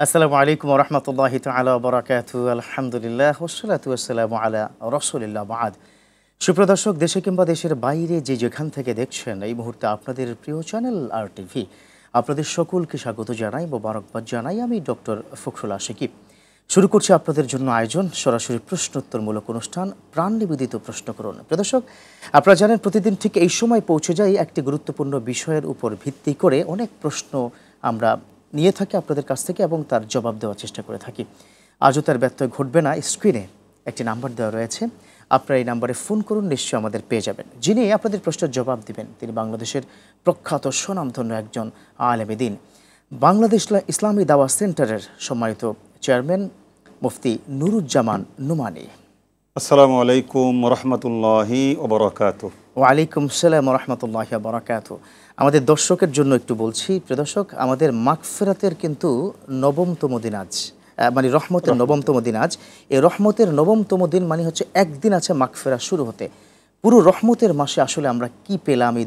আসসালামু আলাইকুম ওয়া রাহমাতুল্লাহি তাআলা ওয়া বারাকাতুহু। আলহামদুলিল্লাহ ওয়াসসালাতু ওয়াসসালামু আলা রাসূলিল্লাহ বা'দ। সুপ্রিয় দর্শক, দেশে কিংবা দেশের বাইরে যে যেখান থেকে দেখছেন এই মুহূর্তে আপনাদের প্রিয় চ্যানেল আর টিভি, আপনাদের সকলকে স্বাগত জানাই, মোবারকবাদ জানাই। আমি ডক্টর ফখরুল আশিকি। শুরু করছি আপনাদের জন্য আয়োজন সরাসরি প্রশ্নোত্তরমূলক অনুষ্ঠান প্রাণ নিবেদিত প্রশ্ন করুন। প্রিয় দর্শক, আপনারা জানেন প্রতিদিন ঠিক এই সময় পৌঁছে যাই একটি গুরুত্বপূর্ণ বিষয়ের উপর ভিত্তি করে অনেক প্রশ্ন আমরা নিয়ে থাকি আপনাদের কাছ থেকে এবং তার জবাব দেওয়ার চেষ্টা করে থাকি। আজও তার ব্যত্যয় ঘটবে না। স্ক্রিনে একটি নাম্বার দেওয়া রয়েছে, আপনারা এই নাম্বারে ফোন করুন, নিশ্চয়ই আমাদের পেয়ে যাবেন। যিনি আপনাদের প্রশ্নের জবাব দিবেন তিনি বাংলাদেশের প্রখ্যাত স্বনামধন্য একজন আলেমে দ্বীন, বাংলাদেশ ইসলামী দাওয়া সেন্টারের সম্মানিত চেয়ারম্যান মুফতি নুরুজ্জামান নুমানী। আসসালামু আলাইকুম রহমতুল্লাহি ওয়া বারাকাতুহু। ওয়ালাইকুম সালাম রহমতুল্লাহি ওয়া বারাকাতুহু। আমাদের দর্শকের জন্য একটু বলছি, প্রিয় দর্শক, আমাদের মাগফিরাতের কিন্তু নবমতম দিন আজ, মানে রহমতের নবমতম দিন আজ। এই রহমতের নবমতম দিন মানে হচ্ছে একদিন আছে মাগফিরাত শুরু হতে। পুরো রহমতের মাসে আসলে আমরা কি পেলাম এই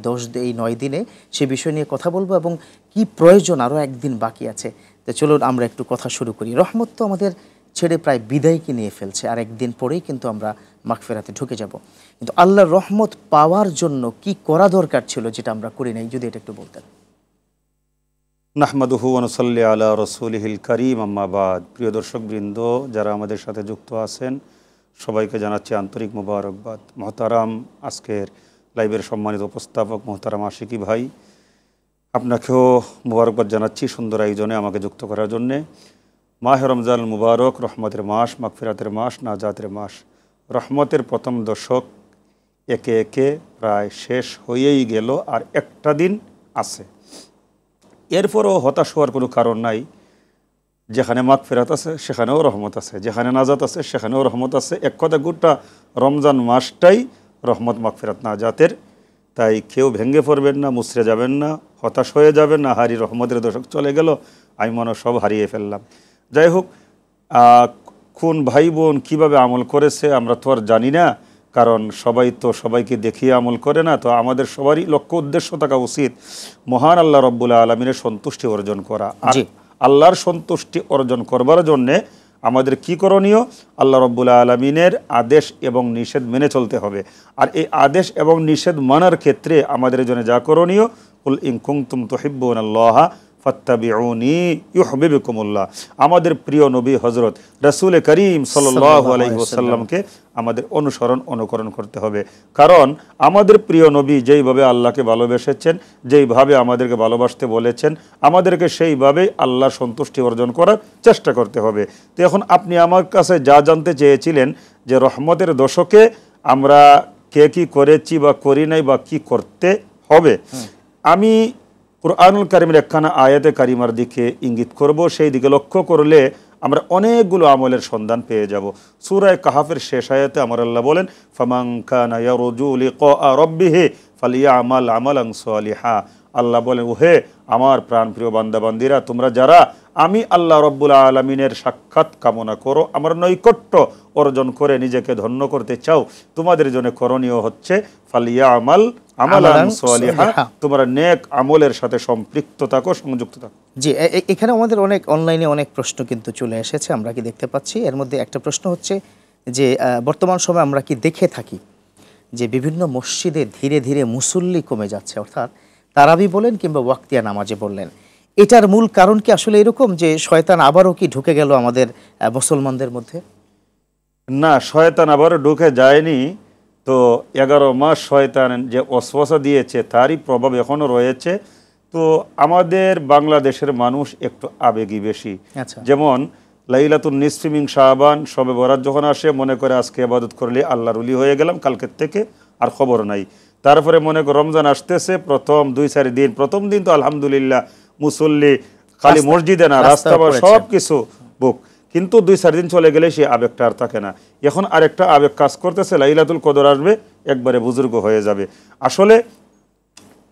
9 দিনে, সে বিষয় নিয়ে কথা বলবো এবং কি প্রয়োজন আরও একদিন বাকি আছে। তো চলুন আমরা একটু কথা শুরু করি। রহমত তো আমাদের ছেড়ে প্রায় বিদায়কে নিয়ে ফেলছে, আর একদিন পরেই কিন্তু আমরা মাগফিরাতে ঢুকে যাব। কিন্তু আল্লাহর রহমত পাওয়ার জন্য কি করা দরকার ছিল যেটা আমরা করি নাই, যদি এটা একটু বলতেন। নাহমাদুহু ওয়া নুসাল্লি আলা রাসূলিহিল কারীম, আম্মা বাদ। প্রিয় দর্শকবৃন্দ, যারা আমাদের সাথে যুক্ত আছেন সবাইকে জানাচ্ছি আন্তরিক মোবারকবাদ। মহতারাম আজকের লাইভের সম্মানিত উপস্থাপক মহতারাম আশিকি ভাই, আপনাকেও মোবারকবাদ জানাচ্ছি সুন্দর আয়োজনে আমাকে যুক্ত করার জন্যে। মাহে রমজান মুবারক, রহমতের মাস, মাগফিরাতের মাস, নাজাতের মাস। রহমতের প্রথম দশক একে একে প্রায় শেষ হয়েই গেল, আর একটা দিন আছে। এরপরও হতাশ হওয়ার কোনো কারণ নাই। যেখানে মাগফিরাত আছে সেখানেও রহমত আছে, যেখানে নাজাত আছে সেখানেও রহমত আছে। এক কথা গোটা রমজান মাসটাই রহমত মাগফিরাত নাজাতের। তাই কেউ ভেঙে পড়বেন না, মুছড়ে যাবেন না, হতাশ হয়ে যাবেন না, হারি রহমতের দশক চলে গেল, আমি মনে সব হারিয়ে ফেললাম। যাই হোক, কোন ভাই বোন কীভাবে আমল করেছে আমরা তো আর জানি না, কারণ সবাই তো সবাইকে দেখিয়ে আমল করে না। তো আমাদের সবারই লক্ষ্য উদ্দেশ্য থাকা উচিত মহান আল্লাহ রব্বুল আলমিনের সন্তুষ্টি অর্জন করা। আর আল্লাহর সন্তুষ্টি অর্জন করবার জন্যে আমাদের কি করণীয়? আল্লাহ রব্বুল আলমিনের আদেশ এবং নিষেধ মেনে চলতে হবে। আর এই আদেশ এবং নিষেধ মানার ক্ষেত্রে আমাদের জন্য যা করণীয়, কুল ইন কুনতুম তুহিব্বুনাল্লাহা ফাত্তাবিউনি ইউহিব্বুকুমুল্লাহ। আমাদের প্রিয় নবী হযরত রাসূল করিম সাল্লাল্লাহু আলাইহি ওয়াসাল্লামকে আমাদের অনুকরণ করতে হবে। কারণ আমাদের প্রিয় নবী যেইভাবে আল্লাহকে ভালোবেসেছেন, যেইভাবে আমাদেরকে ভালোবাসতে বলেছেন, আমাদেরকে সেইভাবেই আল্লাহর সন্তুষ্টি অর্জন করার চেষ্টা করতে হবে। তো এখন আপনি আমার কাছে যা জানতে চেয়েছিলেন যে রহমতের দশকে আমরা কে কি করেছি বা করি নাই বা কি করতে হবে, আমি কুরআনুল কারীমের একখানা আয়াতে কারিমার দিকে ইঙ্গিত করব। সেই দিকে লক্ষ্য করলে আমরা অনেকগুলো আমলের সন্ধান পেয়ে যাব। সূরা কাহাফের শেষ আয়াতে আমার আল্লাহ বলেন, ফামান কানা ইয়ারজু লিকা রাব্বিহি ফালিয়ামাল আমালান সালিহা। আল্লাহ বলেন, ওহে আমার প্রাণপ্রিয় বান্দাবান্দিরা, তোমরা যারা আমি আল্লাহ রব্বুল আলমিনের সাক্ষাৎ কামনা করো, আমার নৈকট্য অর্জন করে নিজেকে ধন্য করতে চাও, তোমাদের জন্য করণীয় হচ্ছে ফালিয়ামাল আমালান সালিহা, তোমরা নেক আমলের সাথে সম্পৃক্ত থাকো, সংযুক্ত থাকো। জি, এখানে আমাদের অনেক অনলাইনে অনেক প্রশ্ন কিন্তু চলে এসেছে, আমরা কি দেখতে পাচ্ছি। এর মধ্যে একটা প্রশ্ন হচ্ছে যে বর্তমান সময় আমরা কি দেখে থাকি যে বিভিন্ন মসজিদে ধীরে ধীরে মুসল্লি কমে যাচ্ছে, অর্থাৎ তারাবি বলেন কিংবা ওয়াক্তিয়া নামাজে বললেন, এটার মূল কারণ কি আসলে এরকম যে শয়তান আবারও কি ঢুকে গেল আমাদের মুসলমানদের মধ্যে? না, শয়তান আবারও ঢুকে যায়নি। তো 11 মাস শয়তান যে ওয়াসওয়াসা দিয়েছে তারই প্রভাব এখনও রয়েছে। তো আমাদের বাংলাদেশের মানুষ একটু আবেগী বেশি। যেমন লাইলাতুন নিসফি মিন শাবান, শবে বরাত যখন আসে মনে করে আজকে ইবাদত করলে আল্লাহর ওলি হয়ে গেলাম, কালকের থেকে আর খবর নাই। তারপরে মনে করে রমজান আসতেছে, প্রথম 2-4 দিন, প্রথম দিন তো আলহামদুলিল্লাহ মুসল্লি খালি মসজিদে না, রাস্তা বা সব কিছু বুক, কিন্তু 2-4 দিন চলে গেলে সেই আবেগটা আর থাকে না। এখন আরেকটা আবেগ কাজ করতেছে, লাইলাতুল কদর আসবে, একবারে বুজুর্গ হয়ে যাবে। আসলে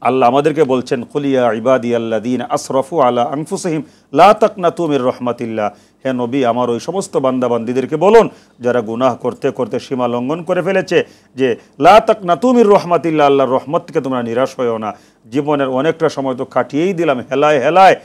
আল্লাহ আমাদেরকে বলছেন, কুলিয়া ইবাদিয়াল্লাযীনা আসরাফু আলা আনফুসিহিম লা তাকনাতু মির রাহমাতিল্লাহ। হে নবী, আমার ওই সমস্ত বান্দাবান্দীদেরকে বলুন যারা গুনাহ করতে করতে সীমা লঙ্ঘন করে ফেলেছে, যে লা তাকনাতু মির রাহমাতিল্লাহ, আল্লাহর রহমত থেকে তোমরা নিরাশ হয়ো না। জীবনের অনেকটা সময় তো কাটিয়েই দিলাম হেলায় হেলায়,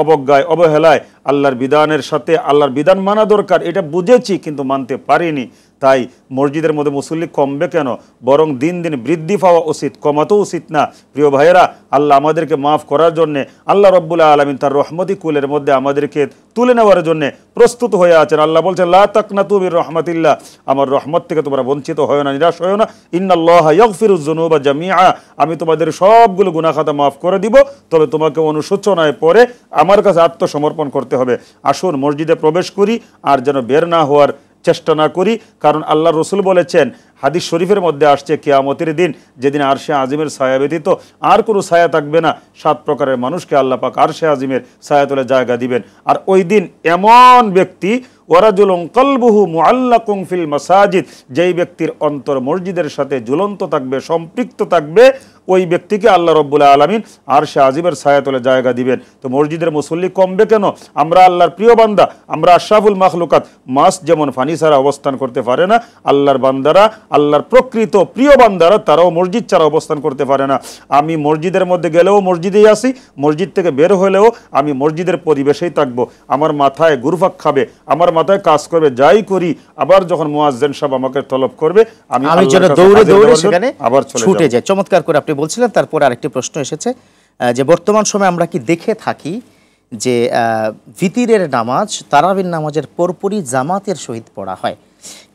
অবজ্ঞায় অবহেলায়, আল্লাহর বিধানের সাথে আল্লাহর বিধান মানা দরকার, এটা বুঝেছি কিন্তু মানতে পারিনি। তাই মসজিদের মধ্যে মুসল্লি কমবে কেন, বরং দিন দিন বৃদ্ধি পাওয়া উচিত, কমাতেও উচিত না। প্রিয় ভাইয়েরা, আল্লাহ আমাদেরকে মাফ করার জন্যে, আল্লাহ রব্বুল আলামিন তার রহমতি কুলের মধ্যে আমাদেরকে তুলে নেওয়ার জন্যে প্রস্তুত হয়ে আছেন। আল্লাহ বলছেন, লা তাকনাতু মির রহমাতিল্লাহ, আমার রহমত থেকে তোমরা বঞ্চিত হয় না, নিরাশ হয় না। ইন্নাল্লাহা ইয়াগফিরুয যুনুবা জামিআ, আমি তোমাদের সবগুলো গুনাহ খাতা মাফ করে দিব, তবে তোমাকে অনুশোচনায় পড়ে আমার কাছে আত্মসমর্পণ করতে হবে। আসুন মসজিদে প্রবেশ করি, আর যেন বের না হওয়ার চেষ্টা না করি। কারণ আল্লাহ রসুল বলেছেন, হাদিস শরীফের মধ্যে আসছে, কিয়ামতের দিন যেদিন আরশে আজিমের ছায়া ব্যতীত আর কোনো ছায়া থাকবে না, 7 প্রকারের মানুষকে আল্লাহ পাক আরশে আজিমের ছায়া তলে জায়গা দিবেন। আর ওই দিন এমন ব্যক্তি, ওয়ারাজুলুন কলবুহু মুআল্লাকুন ফিল মাসাজিদ, যেই ব্যক্তির অন্তর মসজিদের সাথে ঝুলন্ত থাকবে, সম্পৃক্ত থাকবে, ওই ব্যক্তিকে আল্লাহ রব্বুল আলামিন আরশে আজিমের ছায়া তলে জায়গা দিবেন। তো মসজিদের মুসল্লি কমবে কেন? আমরা আল্লাহর প্রিয় বান্দা, আমরা আশরাফুল মাখলুকাত। মাছ যেমন পানি ছাড়া অবস্থান করতে পারে না, আল্লাহর বান্দারা, আল্লাহর প্রকৃত প্রিয় বান্দারা, তারাও মসজিদ ছাড়া অবস্থান করতে পারে না। আমি মসজিদের মধ্যে গেলেও মসজিদেই আসি, মসজিদ থেকে বের হলেও আমি মসজিদের পরিবেশেই থাকবো। আমার মাথায় ঘুরপাক খাবে, আমার মাথায় কাজ করবে, যাই করি, আবার যখন মুয়াজ্জিন সাহেব আমাকে তলব করবে, আমি যেন দৌড়ে দৌড়ে সেখানে আবার ছুটে যাই। চমৎকার করে আপনি বলছিলেন। তারপর আরেকটি প্রশ্ন এসেছে যে বর্তমান সময়ে আমরা কি দেখে থাকি যে ভিতিরের নামাজ তারাবির নামাজের পরপরই জামাতের সহিত পড়া হয়।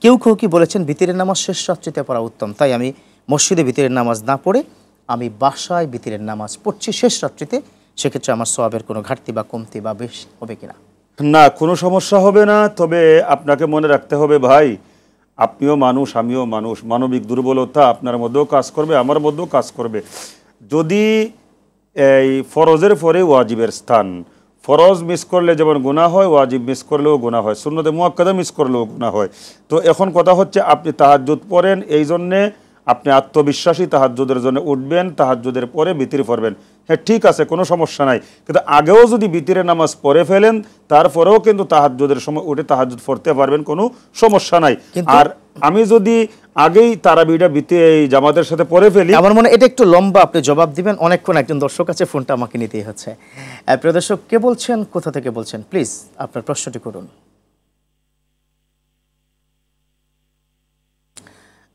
কেউ কেউ কি বলেছেন ভিতিরের নামাজ শেষ রাত্রিতে পড়া উত্তম, তাই আমি মসজিদে ভিতিরের নামাজ না পড়ে আমি বাসায় ভিতিরের নামাজ পড়ছি শেষ রাত্রিতে, সেক্ষেত্রে আমার সওয়াবের কোনো ঘাটতি বা কমতি বা বেশি হবে কিনা? না, কোনো সমস্যা হবে না। তবে আপনাকে মনে রাখতে হবে ভাই, আপনিও মানুষ, আমিও মানুষ, মানবিক দুর্বলতা আপনার মধ্যেও কাজ করবে, আমার মধ্যেও কাজ করবে। যদি এই ফরজের পরে ওয়াজিবের স্থান, ফরজ মিস করলে যেমন গুনাহ হয়, ওয়াজিব মিস করলেও গুনাহ হয়, সুন্নতে মুআক্কাদা মিস করলেও গুনাহ হয়। তো এখন কথা হচ্ছে, আপনি তাহাজ্জুদ পড়েন, এই জন্যে আপনি আত্মবিশ্বাসী, তাহাজ্জুদের জন্য উঠবেন, তাহাজ্জুদের পরে বিতির পড়বেন, হ্যাঁ ঠিক আছে, কোনো সমস্যা নাই। কিন্তু আগেও যদি বিতিরের নামাজ পড়ে ফেলেন, তারপরেও কিন্তু তাহাজ্জুদের সময় উঠে তাহাজ্জুদ পড়তে পারবেন, কোনো সমস্যা নাই। আর আমি যদি আগেই তারাবিটা এই জামাতের সাথে পড়ে ফেলি, আমার মনে এটা একটু লম্বা, আপনি জবাব দিবেন, অনেকক্ষণ একজন দর্শক আছে, ফোনটা আমাকে নিতেই হচ্ছে। প্রিয় দর্শক, কে বলছেন, কোথা থেকে বলছেন, প্লিজ আপনার প্রশ্নটি করুন।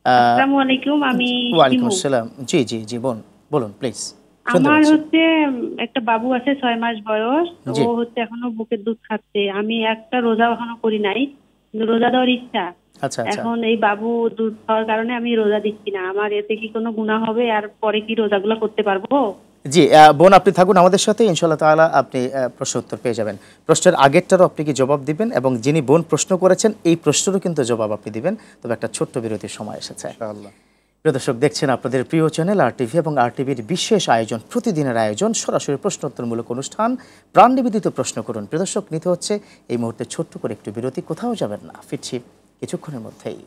আসসালামু আলাইকুম, আমি ওয়ালাইকুম আসসালাম। জি জি জি, বলুন প্লিজ। আমার হচ্ছে একটা বাবু আছে 6 মাস বয়স, ও হচ্ছে এখনো বুকের দুধ খাচ্ছে। আমি একটা রোজা এখনো করি নাই, কিন্তু রোজা দেওয়ার ইচ্ছা। আচ্ছা, এখন এই বাবু দুধ খাওয়ার কারণে আমি রোজা দিচ্ছি না, আমার এতে কি কোনো গুনাহ হবে? আর পরে কি রোজাগুলো করতে পারবো? জি বোন, আপনি থাকুন আমাদের সাথে, ইনশাআল্লাহ তাআলা আপনি প্রশ্ন উত্তর পেয়ে যাবেন। প্রশ্নের আগেরটারও আপনি কি জবাব দিবেন, এবং যিনি বোন প্রশ্ন করেছেন এই প্রশ্নেরও কিন্তু জবাব আপনি দিবেন। তবে একটা ছোট্ট বিরতির সময় এসেছে। ইনশাআল্লাহ। প্রিয় দর্শক, দেখছেন আপনাদের প্রিয় চ্যানেল RTV এবং RTVর বিশেষ আয়োজন, প্রতিদিনের আয়োজন, সরাসরি প্রশ্নোত্তরমূলক অনুষ্ঠান প্রাণ নিবেদিত প্রশ্ন করুন। প্রিয় দর্শক, নিতে হচ্ছে এই মুহূর্তে ছোট্ট করে একটু বিরতি, কোথাও যাবেন না, ফিরছি কিছুক্ষণের মধ্যেই।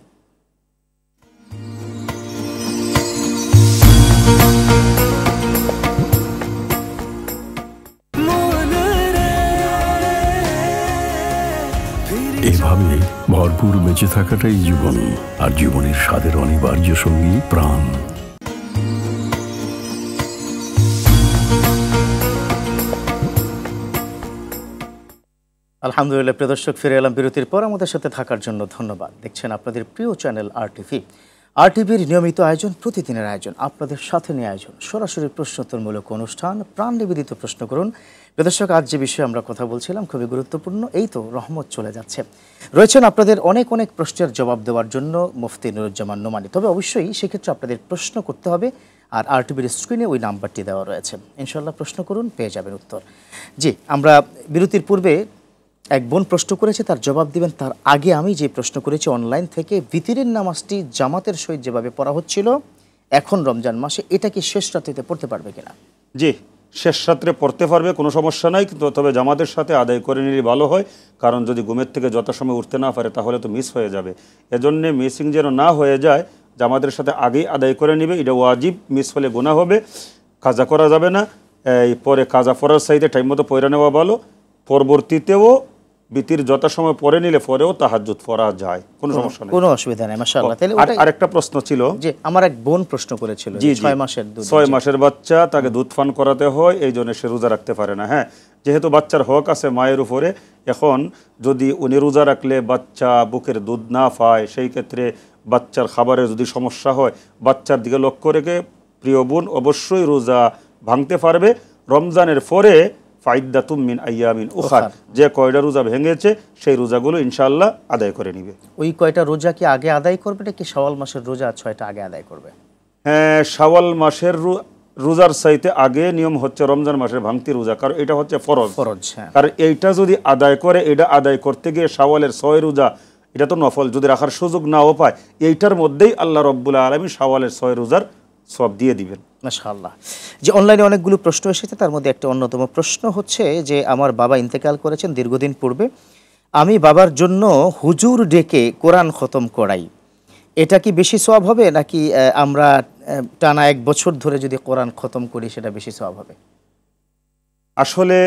এভাবে ভরপুর বেঁচে থাকাটাই জীবন, আর জীবনের স্বাদের অনিবার্য সঙ্গী প্রাণ। আলহামদুলিল্লাহ, প্রিয় দর্শক, ফিরে এলাম বিরতির পর। আমাদের সাথে থাকার জন্য ধন্যবাদ। দেখছেন আপনাদের প্রিয় চ্যানেল RTVর নিয়মিত আয়োজন, প্রতিদিনের আয়োজন, আপনাদের সাথে নিয়ে আয়োজন, সরাসরি প্রশ্নোত্তরমূলক অনুষ্ঠান প্রাণ নিবেদিত প্রশ্ন করুন। প্রিয় দর্শক, আজ যে বিষয়ে আমরা কথা বলছিলাম খুবই গুরুত্বপূর্ণ। এই তো রহমত চলে যাচ্ছে, রয়েছেন আপনাদের অনেক অনেক প্রশ্নের জবাব দেওয়ার জন্য মুফতি নুরুজ্জামান নোমানী। তবে অবশ্যই সেক্ষেত্রে আপনাদের প্রশ্ন করতে হবে, আর RTVর স্ক্রিনে ওই নাম্বারটি দেওয়া রয়েছে, ইনশাআল্লাহ প্রশ্ন করুন, পেয়ে যাবেন উত্তর। জি, আমরা বিরতির পূর্বে এক বোন প্রশ্ন করেছে, তার জবাব দিবেন। তার আগে আমি যে প্রশ্ন করেছি অনলাইন থেকে, ভিতিরের নামাজটি জামাতের সহিত যেভাবে পড়া হচ্ছিল এখন রমজান মাসে, এটা কি শেষ রাত্রিতে পড়তে পারবে কিনা? জি, শেষ রাত্রে পড়তে পারবে, কোনো সমস্যা নাই, কিন্তু তবে জামাতের সাথে আদায় করে নিলে ভালো হয়। কারণ যদি ঘুমের থেকে যথাসময় উঠতে না পারে তাহলে তো মিস হয়ে যাবে। এজন্যে মিসিং যেন না হয়ে যায়, জামাতের সাথে আগেই আদায় করে নেবে, এটা ওয়াজিব। মিস হলে গুনাহ হবে, কাজা করা যাবে না। এই পরে কাজা পড়ার চাইতে টাইম মতো পড়ে নেওয়া ভালো। পরবর্তীতেও বিতির যথাসময় পড়ে নিলে পরেও তাহাজ্জুদ পড়া যায়, কোনো সমস্যা নেই, কোনো অসুবিধা নেই, মাশাআল্লাহ। তাহলে আরেকটা প্রশ্ন ছিল, যে আমার এক বোন প্রশ্ন করেছিল, 6 মাসের দুধ, 6 মাসের বাচ্চা, তাকে দুধ পান করাতে হয়, এই জন্য সে রোজা রাখতে পারে না। হ্যাঁ, যেহেতু বাচ্চার হক আছে মায়ের উপরে, এখন যদি উনি রোজা রাখলে বাচ্চা বুকের দুধ না পায়, সেই ক্ষেত্রে বাচ্চার খাবারের যদি সমস্যা হয়, বাচ্চার দিকে লক্ষ্য রেখে প্রিয় বোন অবশ্যই রোজা ভাঙতে পারবে। রমজানের পরে ফাইদ্দাতুম মিন আইয়ামিন উখার, যে কয়টা রোজা ভেঙেছে সেই রোজাগুলো ইনশাআল্লাহ আদায় করে নিবে। ওই কয়টা রোজা কি আগে আদায় করবে নাকি শাওয়াল মাসের রোজা 6টা আগে আদায় করবে? হ্যাঁ, শাওয়াল মাসের রোজার চাইতে আগে নিয়ম হচ্ছে রমজান মাসের ভাঙতি রোজা, কারণ এটা হচ্ছে ফরজ। হ্যাঁ। কারণ এইটা যদি আদায় করে, এটা আদায় করতে গিয়ে শাওয়ালের 6 রোজা, এটা তো নফল, যদি রাখার সুযোগ নাও পায়, এইটার মধ্যেই আল্লাহ রাব্বুল আলামিন শাওয়ালের 6 রোজার সওয়াব দিয়ে দিবেন। মাশাআল্লাহ। যে অনলাইনে অনেকগুলো প্রশ্ন এসেছে, তার মধ্যে একটা অন্যতম প্রশ্ন হচ্ছে যে আমার বাবা ইন্তেকাল করেছেন দীর্ঘদিন পূর্বে, আমি বাবার জন্য হুজুর ডেকে কোরআন খতম করাই, এটা কি বেশি সওয়াব হবে নাকি আমরা টানা 1 বছর ধরে যদি কোরআন খতম করি সেটা বেশি সওয়াব হবে? আসলে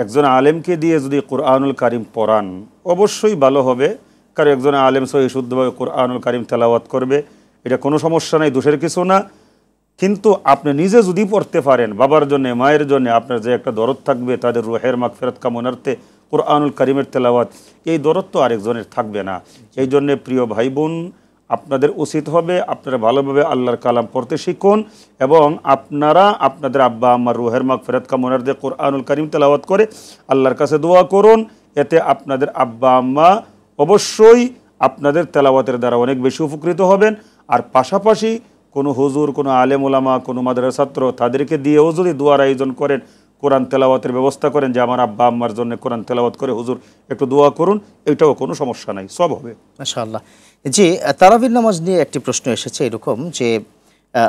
একজন আলেমকে দিয়ে যদি কোরআনুল কারিম পড়ান অবশ্যই ভালো হবে, কারণ একজন আলেম সহি শুদ্ধভাবে কোরআনুল কারিম তেলাওয়াত করবে, এটা কোনো সমস্যা নাই, দোষের কিছু না। কিন্তু আপনি নিজে যদি পড়তে পারেন, বাবার জন্য মায়ের জন্য আপনার যে একটা দরদ থাকবে, তাদের রুহের মাগফিরাত কামনার্থে কোরআনুল কারিমের তেলাওয়াত, এই দরদ তো আরেকজনের থাকবে না। এই জন্যে প্রিয় ভাই বোন, আপনাদের উচিত হবে আপনারা ভালোভাবে আল্লাহর কালাম পড়তে শিখুন, এবং আপনারা আপনাদের আব্বা আম্মার রুহের মাগফিরাত কামনার্থে কোরআনুল কারিম তেলাওয়াত করে আল্লাহর কাছে দোয়া করুন। এতে আপনাদের আব্বা আম্মা অবশ্যই আপনাদের তেলাওয়াতের দ্বারা অনেক বেশি উপকৃত হবেন। আর পাশাপাশি কোনো হুজুর, কোনো আলেম ওলামা, কোনো মাদ্রাসা ছাত্র, তাদেরকে দিয়েও যদি দোয়ার আয়োজন করেন, কোরআন তেলাওয়াতের ব্যবস্থা করেন যে আমার আব্বা আম্মার জন্য কোরআন তেলাওয়াত করে হুজুর একটু দোয়া করুন, এটাও কোনো সমস্যা নাই, সব হবে। মাশাআল্লাহ। যে তারাবির নামাজ নিয়ে একটি প্রশ্ন এসেছে এরকম যে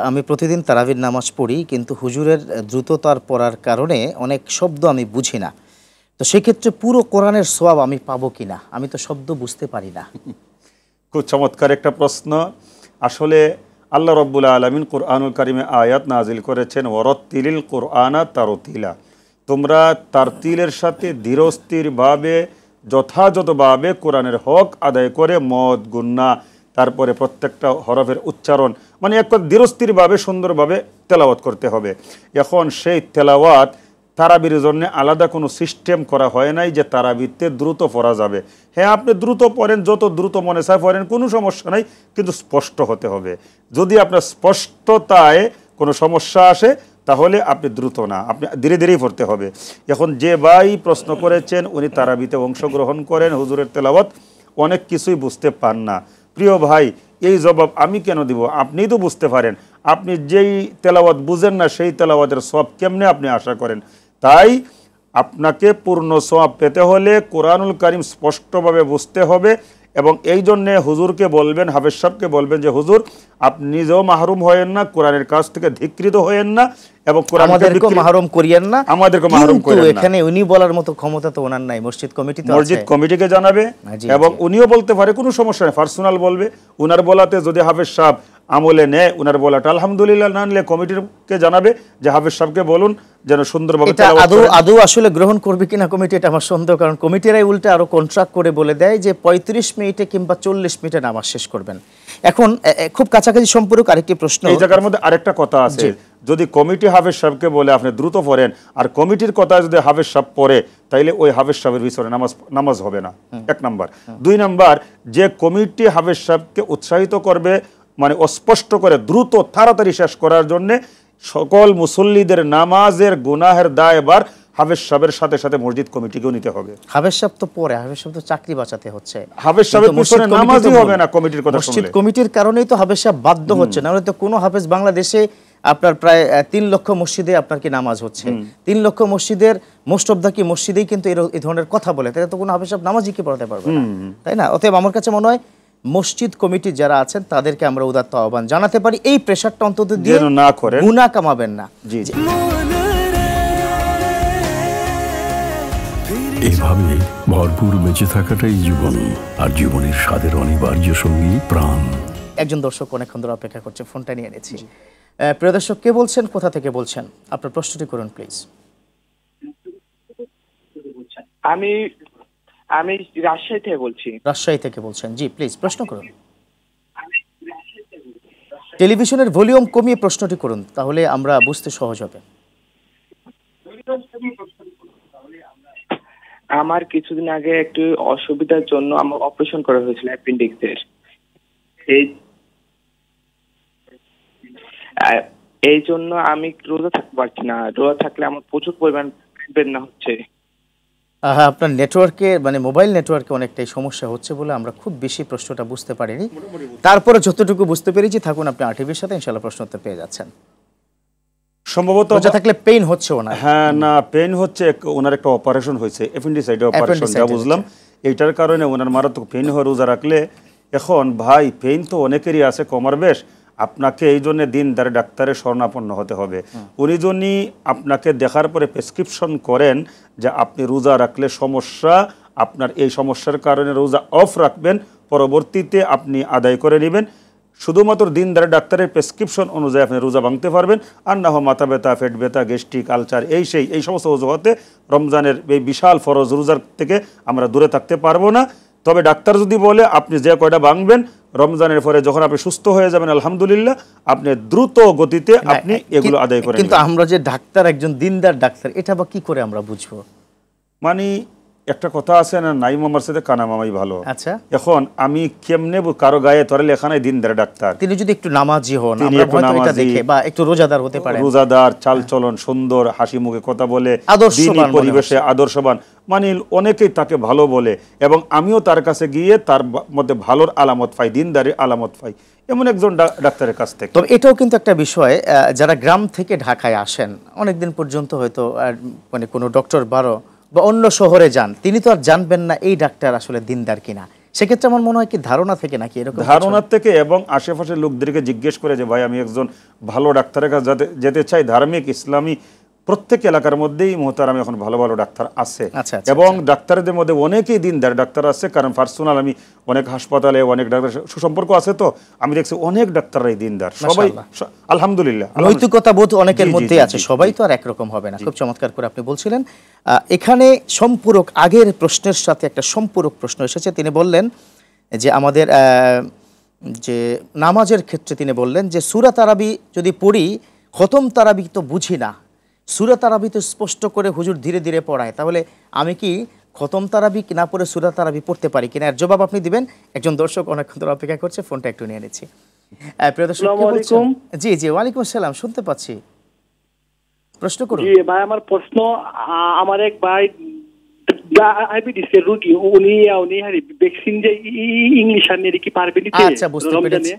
আমি প্রতিদিন তারাবির নামাজ পড়ি, কিন্তু হুজুরের দ্রুততার পড়ার কারণে অনেক শব্দ আমি বুঝি না, তো সেক্ষেত্রে পুরো কোরআনের সওয়াব আমি পাবো কিনা? আমি তো শব্দ বুঝতে পারি না। খুব চমৎকার একটা প্রশ্ন। আসলে আল্লাহ রাব্বুল আলামিন কোরআনুল কারিমে আয়াত নাজিল করেছেন, ওয়ারাত্তিলিল কোরআনা তারতিলা, তোমরা তারতিলের সাথে ধীরস্থিরভাবে যথাযথভাবে কোরআনের হক আদায় করে মদ গুন্না, তারপরে প্রত্যেকটা হরফের উচ্চারণ, মানে এক ধীরস্থিরভাবে সুন্দরভাবে তেলাওয়াত করতে হবে। এখন সেই তেলাওয়াত তারাবির জন্য আলাদা কোনো সিস্টেম করা হয় নাই যে তারাবিতে দ্রুত পড়া যাবে। হ্যাঁ, আপনি দ্রুত পড়েন, যত দ্রুত মনে চায় পড়েন, কোনো সমস্যা নাই, কিন্তু স্পষ্ট হতে হবে। যদি আপনার স্পষ্টতায় কোনো সমস্যা আসে তাহলে আপনি দ্রুত না, আপনি ধীরে ধীরেই পড়তে হবে। এখন যে ভাই প্রশ্ন করেছেন উনি তারাবিতে অংশগ্রহণ করেন, হুজুরের তেলাওয়াত অনেক কিছুই বুঝতে পান না, প্রিয় ভাই এই জবাব আমি কেন দিব? আপনিই তো বুঝতে পারেন, আপনি যেই তেলাওয়াত বুঝেন না সেই তেলাওয়াতের সওয়াব কেমনে আপনি আশা করেন? তাই আপনাকে পূর্ণ সওয়াব পেতে হলে কোরআনুল কারিম স্পষ্টভাবে বুঝতে হবে, এবং এই জন্যে হুজুরকে বলবেন, হাফেজ সাহেবকে বলবেন যে হুজুর আপনি নিজেও মাহরুম হয়েন না, কোরআনের কাছ থেকে ধিকৃত হয়েন না, এবং আমাদেরকে মাহরুম করিয়েন না, আমাদেরকে মাহরুম করিয়েন না। এখানে উনি বলার মতো ক্ষমতা তো ওনার নাই, মসজিদ কমিটি তো আছে, মসজিদ কমিটিকে জানাবে, এবং উনিও বলতে পারে, কোনো সমস্যা নেই, পার্সোনাল বলবে। উনার বলাতে যদি হাফেজ সাহেব আমলে নেয়, উনার বলাটা আলহামদুলিল্লাহ, না নিলে কমিটিকে জানাবে যে হাফেজ সাহেবকে বলুন যেন সুন্দরভাবে তেলাওয়াত করেন। আদৌ আসলে গ্রহণ করবে কিনা কমিটি, এটা আমার সন্দেহ, কারণ কমিটিরাই উল্টে আরো কন্ট্রাক্ট করে বলে দেয় যে 35 মিনিটে কিংবা 40 মিনিটে নামাজ শেষ করবেন। এখন খুব কাছাকাছি সম্পর্ক আরেকটি প্রশ্ন, এই জায়গার মধ্যে আরেকটা কথা আছে, যদি কমিটি হাফেজ সাহেবকে বলে আপনি দ্রুত পড়েন, আর কমিটির কথা যদি হাফেজ সাহেব পড়ে, তাইলে ওই হাফেজ সাহেবের ভিতরে নামাজ হবে না, 1 নাম্বার। 2 নাম্বার, যে কমিটি হাফেজ সাহেবকে উৎসাহিত করবে, মানে অস্পষ্ট করে দ্রুত তাড়াতাড়ি শেষ করার জন্য, সকল মুসল্লিদের নামাজের গুনাহের দায়ভার হাফেজ সাহেবের সাথে সাথে মসজিদ কমিটিকেও নিতে হবে। হাফেজ সাহেব তো পরে, হাফেজ সাহেব তো চাকরি বাঁচাতে হচ্ছে, হাফেজ সাহেবের পিছনে নামাজই হবে না কমিটির কথা শুনলে। মসজিদ কমিটির কারণেই তো হাফেজ সাহেব বাধ্য হচ্ছে, না হলে তো কোনো হাফেজ বাংলাদেশে আপনার প্রায় 3 লক্ষ মসজিদে আপনার কি নামাজ হচ্ছে, 3 লক্ষ মসজিদের মোস্ট অফ দা কি মসজিদেই কিন্তু এই ধরনের কথা বলে, তাহলে তো কোনো হাফেজ সাহেব নামাজই কি পড়াতে পারবে না, তাই না? অতএব আমার কাছে মনে হয় মসজিদ কমিটি যারা আছেন তাদেরকে আমরা উদাত্ত আহ্বান জানাতে পারি, এই প্রেশারটা অন্তত দিয়ে না করেন, গুনাহ কামাবেন না। এভাবে ভরপুর বেঁচে থাকাটাই জীবন, আর জীবনের স্বাদের অনিবার্য সঙ্গী প্রাণ। একজন দর্শক অনেকক্ষণ ধরে অপেক্ষা করছে, ফোনটা নিয়ে নিয়েছি। প্রিয় দর্শক, কে বলছেন, কোথা থেকে বলছেন, আপনার প্রশ্নটি করুন প্লিজ। আমি রাজশাহী থেকে বলছি। রাজশাহী থেকে বলছেন, জি প্লিজ প্রশ্ন করুন। টেলিভিশনের ভলিউম কমিয়ে প্রশ্নটি করুন, তাহলে আমরা বুঝতে সহজ হবে। আমার কিছুদিন আগে একটু অসুবিধার জন্য আমার অপারেশন করা হয়েছিল অ্যাপেন্ডিক্সের। এই এই জন্য আমি রোজা থাকতে পারছি না। রোজা থাকলে আমার প্রচুর পরিমাণ বেদনা হচ্ছে। হ্যাঁ, আপনার নেটওয়ার্কে মানে মোবাইল নেটওয়ার্কে অনেকটাই সমস্যা হচ্ছে বলে আমরা খুব বেশি প্রশ্নটা বুঝতে পারিনি। তারপরে যতটুকু বুঝতে পেরেছি থাকুন আপনি আরটিভির সাথে, ইনশাআল্লাহ প্রশ্ন উত্তর পেয়ে যাচ্ছেন। সম্ভবত রোজা থাকলে পেইন হচ্ছে ওনার। হ্যাঁ, না পেইন হচ্ছে, ওনার একটা অপারেশন হয়েছে, অ্যাপেন্ডিসাইড অপারেশন, যা বুঝলাম এইটার কারণে ওনার মারাত্মক পেইন হয় রোজা রাখলে। এখন ভাই পেইন তো অনেকেরই আছে কমার বেশ, আপনাকে এই জন্য দিনদার ডাক্তারের শরণাপন্ন হতে হবে। উনি যদি আপনাকে দেখার পরে প্রেসক্রিপশন করেন যে আপনি রোজা রাখলে সমস্যা, আপনার এই সমস্যার কারণে রোজা অফ রাখবেন, পরবর্তীতে আপনি আদায় করে নেবেন, শুধুমাত্র দিনদার ডাক্তারের প্রেসক্রিপশন অনুযায়ী আপনি রোজা ভাঙতে পারবেন। আর না হয় মাথা ব্যথা, পেট ব্যথা, গ্যাস্ট্রিক আলসার, এই সমস্ত অজুহাতে রমজানের এই বিশাল ফরজ রোজার থেকে আমরা দূরে থাকতে পারবো না। তবে ডাক্তার যদি বলে আপনি যে কয়টা ভাঙবেন, রমজানের পরে যখন আপনি সুস্থ হয়ে যাবেন আলহামদুলিল্লাহ, আপনি দ্রুত গতিতে আপনি এগুলো আদায় করেন। কিন্তু আমরা যে ডাক্তার, একজন দিনদার ডাক্তার, এটা বা কি করে আমরা বুঝবো? মানে একটা কথা আছে না, নাই মামার সাথে কানা মামাই ভালো। আচ্ছা, এখন আমি কেমনে কারো গায়ে তরে লেখা নাই দিনদার ডাক্তার, তিনি যদি একটু নামাজি হন, তিনি আমরা একটু হয়তো এটা নামাজি, দেখে, বা একটু রোজাদার হতে পারে, রোজাদার, চালচলন সুন্দর, হাসি মুখে কথা বলে, আদর্শবান দিনী পরিবেশে আদর্শবান, মানে অনেকেই তাকে ভালো বলে এবং আমিও তার কাছে গিয়ে তার মধ্যে ভালোর আলামত পাই, দিনদারির আলামত পাই এমন একজন ডাক্তারের কাছ থেকে। তবে এটাও কিন্তু একটা বিষয়, যারা গ্রাম থেকে ঢাকায় আসেন অনেকদিন পর্যন্ত হয়তো মানে কোনো ডক্টর বা অন্য শহরে যান, তিনি তো আর জানবেন না এই ডাক্তার আসলে দিনদার কিনা। সেক্ষেত্রে আমার মনে হয় কি ধারণা থেকে নাকি এরকম ধারণার থেকে, এবং আশেপাশের লোকদেরকে জিজ্ঞেস করে যে ভাই আমি একজন ভালো ডাক্তারের কাছে যেতে চাই, ধার্মিক ইসলামী প্রত্যেক এলাকার মধ্যেই মোহতারাম এখন ভালো ভালো ডাক্তার আছে। এবং ডাক্তারদের মধ্যে অনেকেই দিনদার ডাক্তার আছে, কারণ পার্সোনাল আমি অনেক হাসপাতালে অনেক ডাক্তার সুসম্পর্ক আছে, তো আমি দেখছি অনেক ডাক্তাররাই দিনদার, সবাই আলহামদুলিল্লাহ। নৈতিকতা বোধ অনেকের মধ্যে আছে, সবাই তো আর একরকম হবে না। খুব চমৎকার করে আপনি বলছিলেন। এখানে সম্পূরক আগের প্রশ্নের সাথে একটা সম্পূরক প্রশ্ন এসেছে। তিনি বললেন যে আমাদের যে নামাজের ক্ষেত্রে তিনি বললেন যে সূরা তারাবি যদি পড়ি, খতম তারাবি তো বুঝি না, সূরা তারাবি তো স্পষ্ট করে হুজুর ধীরে ধীরে পড়ায়, তাহলে আমি কি খতম তারাবি না পড়ে সূরা তারাবি পড়তে পারি কিনা? এর জবাব আপনি দিবেন। একজন দর্শক অনেকক্ষণ ধরে অপেক্ষা করছে, ফোনটা একটু নিয়ে নিচ্ছি। প্রিয় দর্শক, জি জি, ওয়ালাইকুম আসসালাম, শুনতে পাচ্ছি, প্রশ্ন করুন। জি ভাই, আমার প্রশ্ন, আমার এক ভাই ডায়াবেটিসের রোগী, উনি ভ্যাকসিন যে ইংলিশ আর নিয়ে কি পারবে নিতে? আচ্ছা, বুঝতে পেরেছি।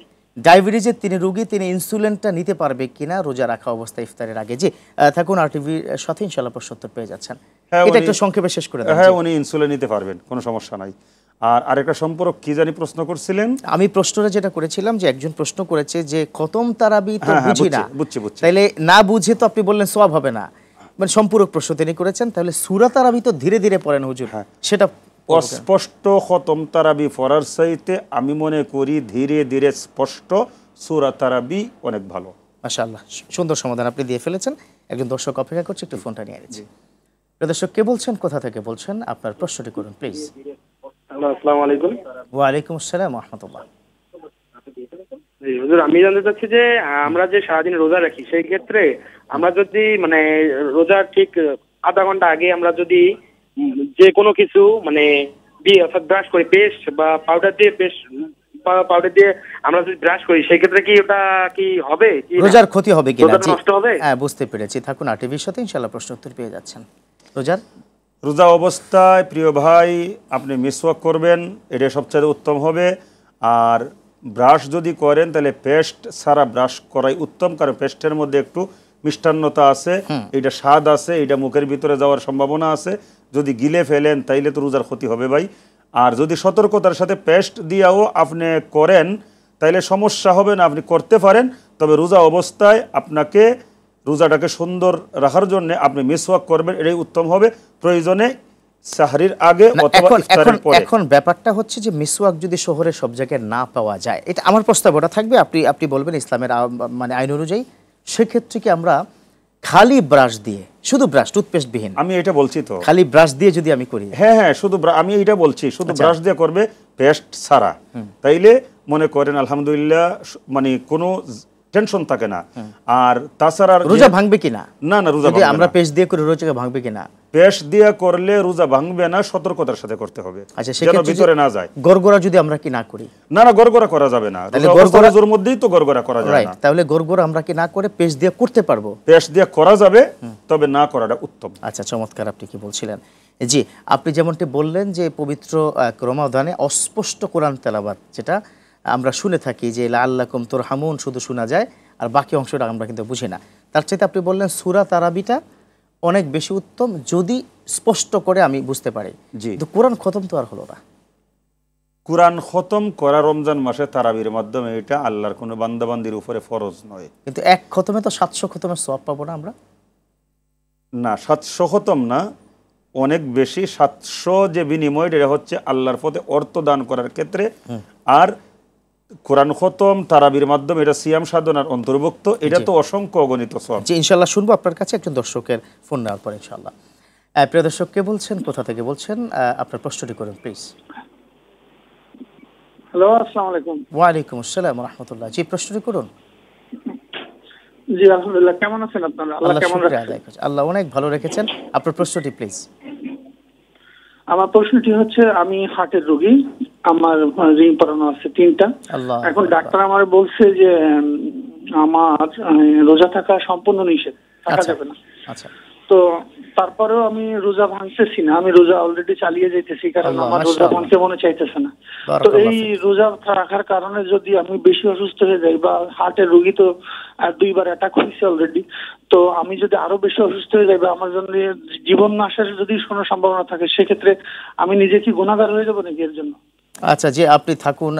ডায়াবেটিসের তিনি রোগী, তিনি ইনসুলিনটা নিতে পারবে কিনা রোজা রাখা অবস্থায় ইফতারের আগে? জি থাকুন, আরটিভির সাথে ইনশাআল্লাহ প্রশ্ন উত্তর পেয়ে যাচ্ছেন। এটা একটু সংক্ষেপে শেষ করে দেন। হ্যাঁ, উনি ইনসুলিন নিতে পারবেন, কোনো সমস্যা নাই। আর আরেকটা সম্পর্ক কি জানি প্রশ্ন করছিলেন, আমি প্রশ্নটা যেটা করেছিলাম যে একজন প্রশ্ন করেছে যে খতম তারাবি তো বুঝি না, তাইলে না বুঝে তো আপনি বললেন সওয়াব হবে না, মানে সম্পূরক প্রশ্ন তিনি করেছেন, তাহলে সূরা তারাবি তো ধীরে ধীরে পড়েন হুজুর, সেটা স্পষ্ট খতম তারাবি পড়ার চাইতে আমি মনে করি ধীরে ধীরে স্পষ্ট সূরা তারাবি অনেক ভালো। মাশাআল্লাহ, সুন্দর সমাধান আপনি দিয়ে ফেলেছেন। একজন দর্শক অপেক্ষা করছে, একটু ফোনটা নিয়ে নিচ্ছি। দর্শক কে বলছেন, কোথা থেকে বলছেন, আপনার প্রশ্নটি করুন প্লিজ। আসসালামু আলাইকুম। ওয়ালাইকুম আসসালাম ওয়া রাহমাতুল্লাহ। জি হুজুর, আমি জানতে চাচ্ছি যে আমরা যে সারাদিন রোজা রাখি, সেই ক্ষেত্রে আমরা যদি মানে রোজা ঠিক আধা ঘন্টা আগে আমরা যদি যে কোনো কিছু মানে ব্রাশ করি, পেস্ট বা পাউডার দিয়ে আমরা যদি ব্রাশ করি, সেই ক্ষেত্রে কি ওটা কি হবে, রোজার ক্ষতি হবে কিনা? জি নষ্ট হবে? হ্যাঁ, বুঝতে পেরেছি। থাকুন আরটিভির সাথে, ইনশাআল্লাহ প্রশ্ন উত্তর পেয়ে যাচ্ছেন। রোজা অবস্থায় প্রিয় ভাই আপনি মিসওয়াক করবেন, এটা সবচেয়ে উত্তম হবে। আর ব্রাশ যদি করেন তাহলে পেস্ট ছাড়া ব্রাশ করাই উত্তম, কারণ পেস্টের মধ্যে একটু মিষ্টান্নতা আছে, এটা স্বাদ আছে, এটা মুখের ভিতরে যাওয়ার সম্ভাবনা আছে, যদি গিলে ফেলেন তাইলে তো রোজার ক্ষতি হবে ভাই। আর যদি সতর্কতার সাথে পেস্ট দিয়েও আপনি করেন তাইলে সমস্যা হবে না, আপনি করতে পারেন। তবে রোজা অবস্থায় আপনাকে রোজাটাকে সুন্দর রাখার জন্য আপনি মিসওয়াক করবেন, এটাই উত্তম হবে, প্রয়োজনে সাহরির আগে অথবা ইফতারের পরে। এখন ব্যাপারটা হচ্ছে যে মিসওয়াক যদি শহরে সব জায়গায় না পাওয়া যায়, এটা আমার প্রস্তাব, ওটা থাকবে, আপনি বলবেন ইসলামের মানে আইন অনুযায়ী, সেক্ষেত্রে কি আমরা খালি ব্রাশ দিয়ে, শুধু ব্রাশ, টুথপেস্ট বিহীন, আমি এটা বলছি তো, খালি ব্রাশ দিয়ে যদি আমি করি? হ্যাঁ, শুধু আমি এটা বলছি, শুধু ব্রাশ দিয়ে করবে, পেস্ট ছাড়া, তাইলে মনে করেন আলহামদুলিল্লাহ মানে কোনো টেনশন থাকে না। আর তাছাড়া রোজা ভাঙবে কিনা? না, রোজা আমরা পেস্ট দিয়ে করে রোজা ভাঙবে কিনা? পেশ দিয়া করলে রোজা ভাঙবে না, সতর্কতার সাথে করতে হবে, আচ্ছা, যেন সেক্ষেত্রে ভিতরে না যায়। গড়গড়া যদি আমরা কি না করি? না না, গড়গড়া করা যাবে না, রোজার মধ্যেই তো গড়গড়া করা যায় না। তাহলে গড়গড়া আমরা কি না করে পেশ দিয়ে করতে পারবো? পেশ দিয়ে করা যাবে, তবে না করাটা উত্তম। আচ্ছা, চমৎকার। আপনি কি বলছিলেন? জি, আপনি যেমনটি বললেন যে পবিত্র রমাদানে অস্পষ্ট কোরআন তেলাওয়াত, যেটা আমরা শুনে থাকি যে লাআল্লাকুম তুরহামুন শুধু শোনা যায়, আর বাকি অংশটা আমরা কিন্তু বুঝি না। তার চাইতে আপনি বললেন সূরা তারাবিটা অনেক বেশি উত্তম, যদি স্পষ্ট করে আমি বুঝতে পারি। কিন্তু কোরআন খতম তো আর হলো না। কোরআন খতম করা রমজান মাসে তারাবির মাধ্যমে, এটা আল্লাহর কোনো বান্দাবান্দির উপরে ফরজ নয়। কিন্তু এক খতমে তো 700 খতমের সওয়াব পাবো না আমরা? না, 700 খতম না, অনেক বেশি। 700 যে বিনিময়, এটা হচ্ছে আল্লাহর পথে অর্থ দান করার ক্ষেত্রে। আর কোরআন খতম তারাবির মাধ্যমে এটা সিয়াম সাধনার অন্তর্ভুক্ত, এটা তো অসংখ্য অগণিত সওয়াব। জি, ইনশাআল্লাহ শুনবো আপনার কাছে একজন দর্শকের ফোন নেওয়ার পর ইনশাআল্লাহ। প্রিয় দর্শক, কে বলছেন, কোথা থেকে বলছেন, আপনার প্রশ্নটি করুন প্লিজ। হ্যালো, আসসালামু আলাইকুম। ওয়ালাইকুম আসসালাম ওয়া রাহমাতুল্লাহ। জি, প্রশ্নটি করুন। জি, আলহামদুলিল্লাহ। কেমন আছেন আপনারা? আল্লাহ কেমন রাখেন? আল্লাহ অনেক ভালো রেখেছেন। আপনার প্রশ্নটি প্লিজ। আমার প্রশ্নটি হচ্ছে, আমি হার্টের রোগী, আমার রিং পরানো আছে 3টা। এখন ডাক্তার আমার বলছে যে আমার রোজা থাকা সম্পূর্ণ নিষেধ, থাকা যাবে না। আচ্ছা, তো তারপরেও আমি রোজা ভাঙতেছি না, আমি রোজা অলরেডি চালিয়ে যাইতেছি, কারণ আমার রোজা ভাঙতে মনে চাইতেছে না। তো এই রোজা রাখার কারণে যদি আমি বেশি অসুস্থ হয়ে যাই, বা হার্টের রোগী তো 2বার অ্যাটাক হয়েছে অলরেডি, তো আমি যদি আরো বেশি অসুস্থ হয়ে যাই বা আমার জন্য জীবন নাশের যদি কোনো সম্ভাবনা থাকে, সেক্ষেত্রে আমি নিজে কি গুনাহগার হয়ে যাবো নাকি এর জন্য? আচ্ছা, যে আপনি থাকুন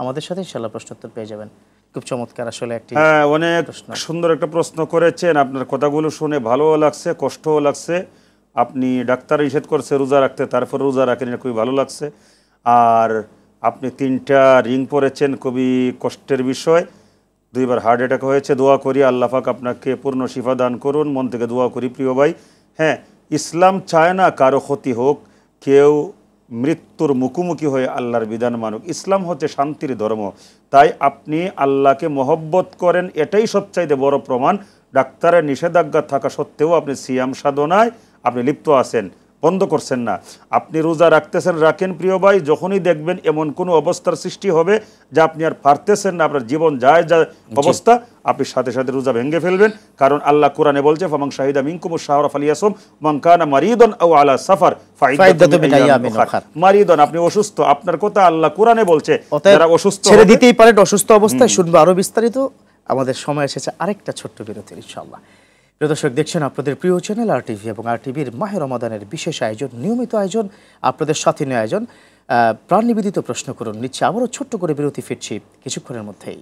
আমাদের সাথে, ইনশাআল্লাহ প্রশ্নোত্তর পেয়ে যাবেন। খুব চমৎকার, আসলে একটি অনেক সুন্দর একটা প্রশ্ন করেছেন। আপনার কথাগুলো শুনে ভালোও লাগছে, কষ্টও লাগছে। আপনি ডাক্তার নিষেধ করছে রোজা রাখতে, তারপর রোজা রাখেন, এটা খুবই ভালো লাগছে। আর আপনি 3টা রিং পরেছেন, খুবই কষ্টের বিষয়। 2বার হার্ট অ্যাটাক হয়েছে। দোয়া করি আল্লাহ পাক আপনাকে পূর্ণ শিফা দান করুন, মন থেকে দোয়া করি প্রিয় ভাই। হ্যাঁ, ইসলাম চায় না কারো ক্ষতি হোক, কেউ মৃত্যুর মুখোমুখি হয়ে আল্লাহর বিধান মানুক। ইসলাম হচ্ছে শান্তির ধর্ম। তাই আপনি আল্লাহকে মহব্বত করেন, এটাই সবচাইতে বড় প্রমাণ। ডাক্তারের নিষেধাজ্ঞা থাকা সত্ত্বেও আপনি সিয়াম সাধনায় আপনি লিপ্ত আছেন, বন্ধ করছেন না। আপনি রোজা রাখতেছেন, রাখেন প্রিয় ভাই। যখনই দেখবেন এমন কোনো অবস্থার সৃষ্টি হবে যা আপনি আর পারতেছেন না, আপনার জীবন যায় যা অবস্থা, আপনি সাথে সাথে রোজা ভেঙে ফেলবেন। কারণ আল্লাহ কোরআনে বলছে, ফামান শাহিদা মিনকুমুশ শাহরা ফালিয়াসুম মান কানা মারিদান আও আলা সাফার ফাইদাতুম মিন আইয়ামিন উখর। মারিদান, আপনি অসুস্থ, আপনার কথা আল্লাহ কোরআনে বলছে, যারা অসুস্থ ছেড়ে দিতেই পারেন অসুস্থ অবস্থায়। শুনবো আরো বিস্তারিত। আমাদের সময় এসেছে আরেকটা ছোট্ট বিরতির, ইনশাআল্লাহ। প্রিয় দর্শক, দেখছেন আপনাদের প্রিয় চ্যানেল RTV এবং RTVর মাহে রমাদানের বিশেষ আয়োজন, নিয়মিত আয়োজন, আপনাদের সাথে নিয়ে আয়োজন প্রাণ নিবেদিত প্রশ্ন করুন। নিচ্ছে আবারও ছোট্ট করে বিরতি, ফিরছি কিছুক্ষণের মধ্যেই।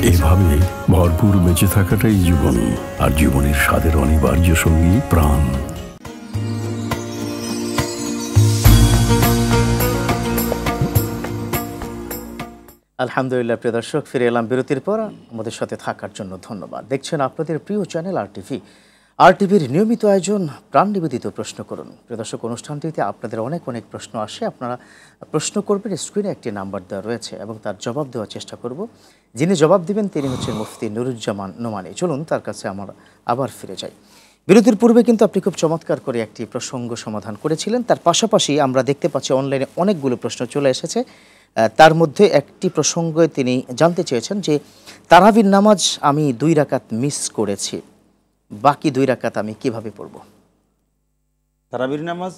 এভাবে ভরপুর বেঁচে থাকাটাই জীবন, আর জীবনের স্বাদের অনিবার্য সঙ্গী প্রাণ। আলহামদুলিল্লাহ, প্রিয় দর্শক, ফিরে এলাম বিরতির পর। আমাদের সাথে থাকার জন্য ধন্যবাদ। দেখছেন আপনাদের প্রিয় চ্যানেল RTVর নিয়মিত আয়োজন প্রাণ নিবেদিত প্রশ্ন করুন। প্রিয় দর্শক, অনুষ্ঠানটিতে আপনাদের অনেক অনেক প্রশ্ন আসে। আপনারা প্রশ্ন করবেন, স্ক্রিনে একটি নাম্বার দেওয়া রয়েছে এবং তার জবাব দেওয়ার চেষ্টা করব। যিনি জবাব দিবেন তিনি হচ্ছেন মুফতি নুরুজ্জামান নোমানী। চলুন তার কাছে আমরা আবার ফিরে যাই। বিরতির পূর্বে কিন্তু আপনি খুব চমৎকার করে একটি প্রসঙ্গ সমাধান করেছিলেন। তার পাশাপাশি আমরা দেখতে পাচ্ছি অনলাইনে অনেকগুলো প্রশ্ন চলে এসেছে। তার মধ্যে একটি প্রসঙ্গে তিনি জানতে চেয়েছেন যে তারাবির নামাজ আমি 2 রাকাত মিস করেছি, বাকি 2 রাকাত আমি কিভাবে পড়ব? তারাবির নামাজ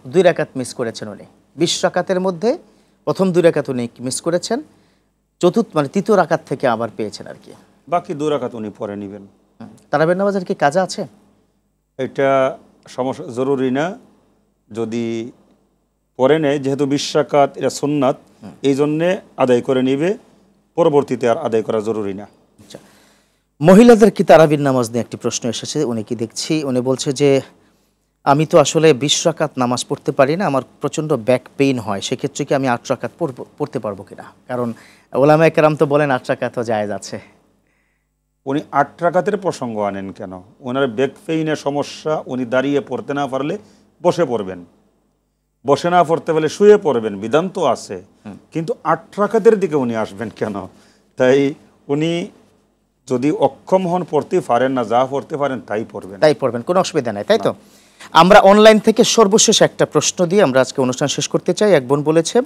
2 রাকাত মিস করেছেন উনি। 20 রাকাতের মধ্যে প্রথম 2 রাকাত উনি মিস করেছেন, তৃতীয় রাকাত থেকে আবার পেয়েছেন আর কি। বাকি 2 রাকাত উনি পরে নেবেন। তারাবির নামাজের কি কাজা আছে? এটা সমস্যা জরুরি না, যদি পরে নেয়, যেহেতু 20 রাকাত এটা সুন্নাত, এই জন্যে আদায় করে নিবে, পরবর্তীতে আর আদায় করা জরুরি না। আচ্ছা, মহিলাদের কি তারাবির নামাজ নিয়ে একটি প্রশ্ন এসেছে। উনি কি দেখছি, উনি বলছে যে আমি তো আসলে 20 রাকাত নামাজ পড়তে পারি না, আমার প্রচণ্ড ব্যাক পেইন হয়, সেক্ষেত্রে কি আমি 8 রাকাত পড়তে পারবো কিনা? কারণ ওলামায়ে কেরাম তো বলেন 8 রাকাতও জায়েজ আছে। উনি 8 রাকাতের প্রসঙ্গ আনেন কেন? ওনার ব্যাক পেইনের সমস্যা, উনি দাঁড়িয়ে পড়তে না পারলে বসে পড়বেন। বসে না পড়তে পারলে শুয়ে পড়বেন, বিধান তো আছে, কিন্তু 8 রাকাতের দিকে উনি আসবেন কেন? তাই উনি যদি অক্ষম হন, পড়তে পারেন না, যা পড়তে পারেন তাই পড়বেন, কোনো অসুবিধা নাই, তাই তো? আমরা অনলাইন থেকে সর্বশেষ একটা প্রশ্ন দিয়ে আমরা আজকে অনুষ্ঠান শেষ করতে চাই। এক বোন বলেছে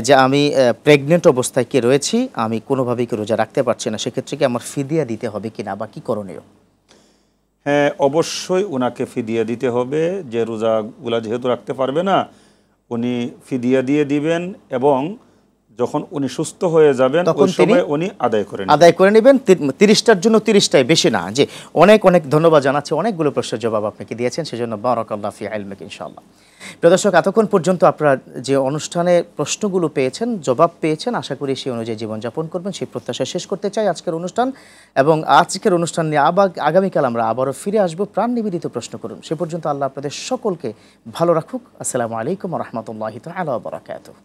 যে আমি প্রেগনেন্ট অবস্থায় কি রয়েছি, আমি কোনোভাবেই কি রোজা রাখতে পারছি না, সেক্ষেত্রে কি আমার ফিদিয়া দিতে হবে কিনা বা কি করণীয়? হ্যাঁ, অবশ্যই উনাকে ফিদিয়া দিতে হবে। যে রোজাগুলা যেহেতু রাখতে পারবে না, উনি ফিদিয়া দিয়ে দিবেন এবং যখন উনি সুস্থ হয়ে যাবেন ওই সময় উনি আদায় করে নেবেন। 30টার জন্য 30টাই, বেশি না। যে অনেক অনেক ধন্যবাদ জানাচ্ছি, অনেকগুলো প্রশ্নের জবাব আপনাকে দিয়েছেন, সেজন্য বারাকাল্লাহু ফি ইলমিক ইনশাআল্লাহ। প্রিয় দর্শক, এতক্ষণ পর্যন্ত আপনারা যে অনুষ্ঠানে প্রশ্নগুলো পেয়েছেন, জবাব পেয়েছেন, আশা করি সেই অনুযায়ী জীবনযাপন করবেন, সেই প্রত্যাশা শেষ করতে চাই আজকের অনুষ্ঠান। এবং আজকের অনুষ্ঠান নিয়ে আগামীকাল আমরা আবারও ফিরে আসবো। প্রাণ নিবেদিত প্রশ্ন করুন। সে পর্যন্ত আল্লাহ আপনাদের সকলকে ভালো রাখুক। আসসালামু আলাইকুম ওয়া রাহমাতুল্লাহি তাআলা ওয়া বারাকাতুহু।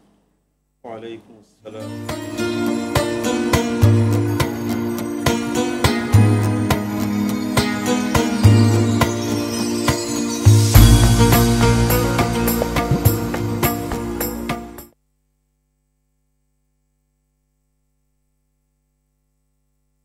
ওয়া আলাইকুম আসসালাম।